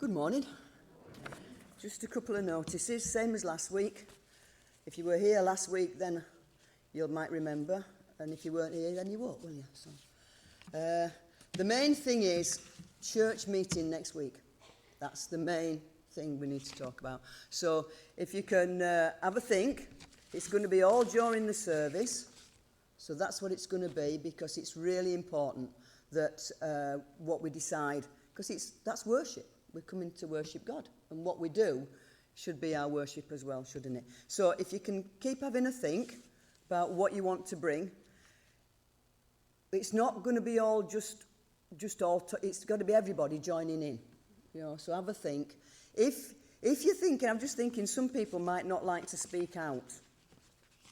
Good morning. Just a couple of notices, same as last week. If you were here last week, then you might remember, and if you weren't here, then you won't, will you? So, the main thing is church meeting next week. That's the main thing we need to talk about. So if you can have a think, it's going to be all during the service. So that's what it's going to be, because it's really important that what we decide, because that's worship. We're coming to worship God, and what we do should be our worship as well, shouldn't it? So if you can keep having a think about what you want to bring, it's not going to be all it's got to be everybody joining in, you know. So have a think. If you're thinking, I'm just thinking, some people might not like to speak out.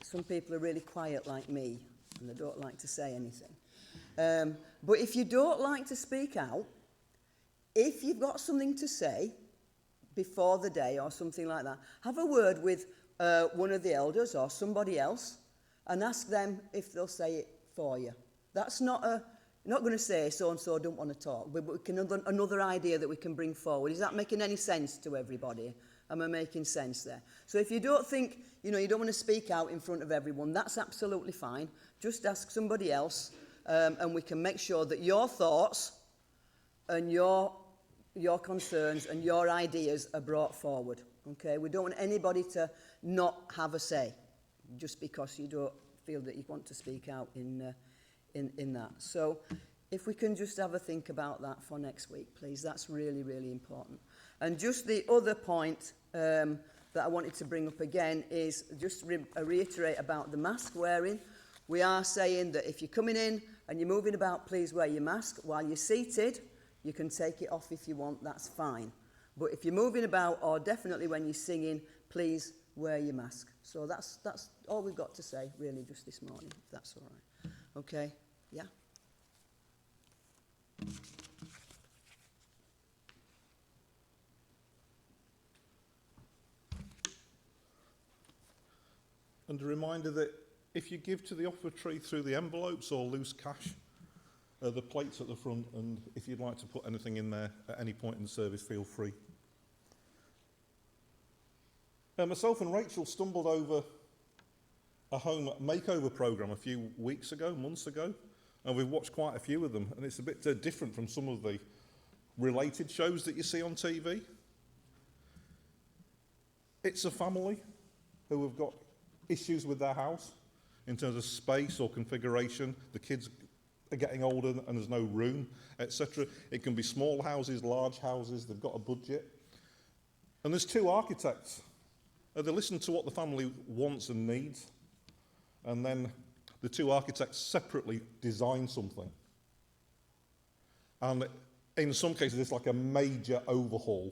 Some people are really quiet like me, and they don't like to say anything. But if you don't like to speak out, if you've got something to say before the day or something like that, have a word with one of the elders or somebody else and ask them if they'll say it for you. That's not you're not going to say so-and-so don't want to talk, but we can another idea that we can bring forward. Is that making any sense to everybody? Am I making sense there? So if you don't think, you don't want to speak out in front of everyone, that's absolutely fine. Just ask somebody else, and we can make sure that your thoughts and your concerns and your ideas are brought forward. Okay? We don't want anybody to not have a say just because you don't feel that you want to speak out in that. So if we can just have a think about that for next week, please. That's really, really important. And just the other point that I wanted to bring up again is just reiterate about the mask wearing. We are saying that if you're coming in and you're moving about, please wear your mask. While you're seated, you can take it off if you want, that's fine. But if you're moving about, or definitely when you're singing, please wear your mask. So that's all we've got to say, really, just this morning, if that's all right. Okay? Yeah? And a reminder that if you give to the offertory through the envelopes or loose cash, the plates at the front, and if you'd like to put anything in there at any point in the service, feel free. Myself and Rachel stumbled over a home makeover program a few months ago, and we've watched quite a few of them, and it's a bit different from some of the related shows that you see on TV. It's a family who have got issues with their house in terms of space or configuration. The kids are getting older and there's no room, etc. It can be small houses, large houses, they've got a budget. And there's two architects. They listen to what the family wants and needs, and then the two architects separately design something. And in some cases, it's like a major overhaul.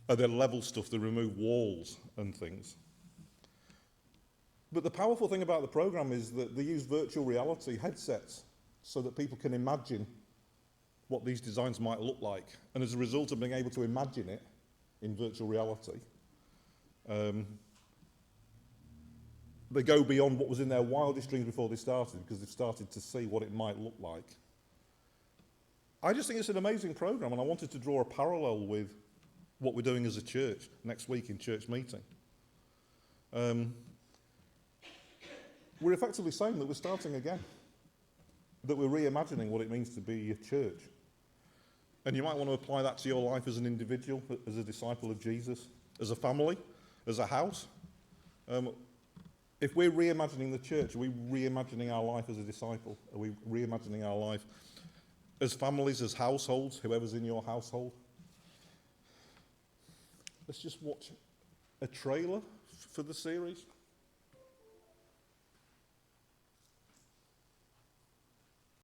They level stuff, they remove walls and things. But the powerful thing about the program is that they use virtual reality headsets so that people can imagine what these designs might look like. And as a result of being able to imagine it in virtual reality, they go beyond what was in their wildest dreams before they started, because they've started to see what it might look like. I just think it's an amazing program, and I wanted to draw a parallel with what we're doing as a church next week in church meeting. We're effectively saying that we're starting again, that we're reimagining what it means to be a church. And you might want to apply that to your life as an individual, as a disciple of Jesus, as a family, as a house. If we're reimagining the church, are we reimagining our life as a disciple? Are we reimagining our life as families, as households, whoever's in your household? Let's just watch a trailer for the series.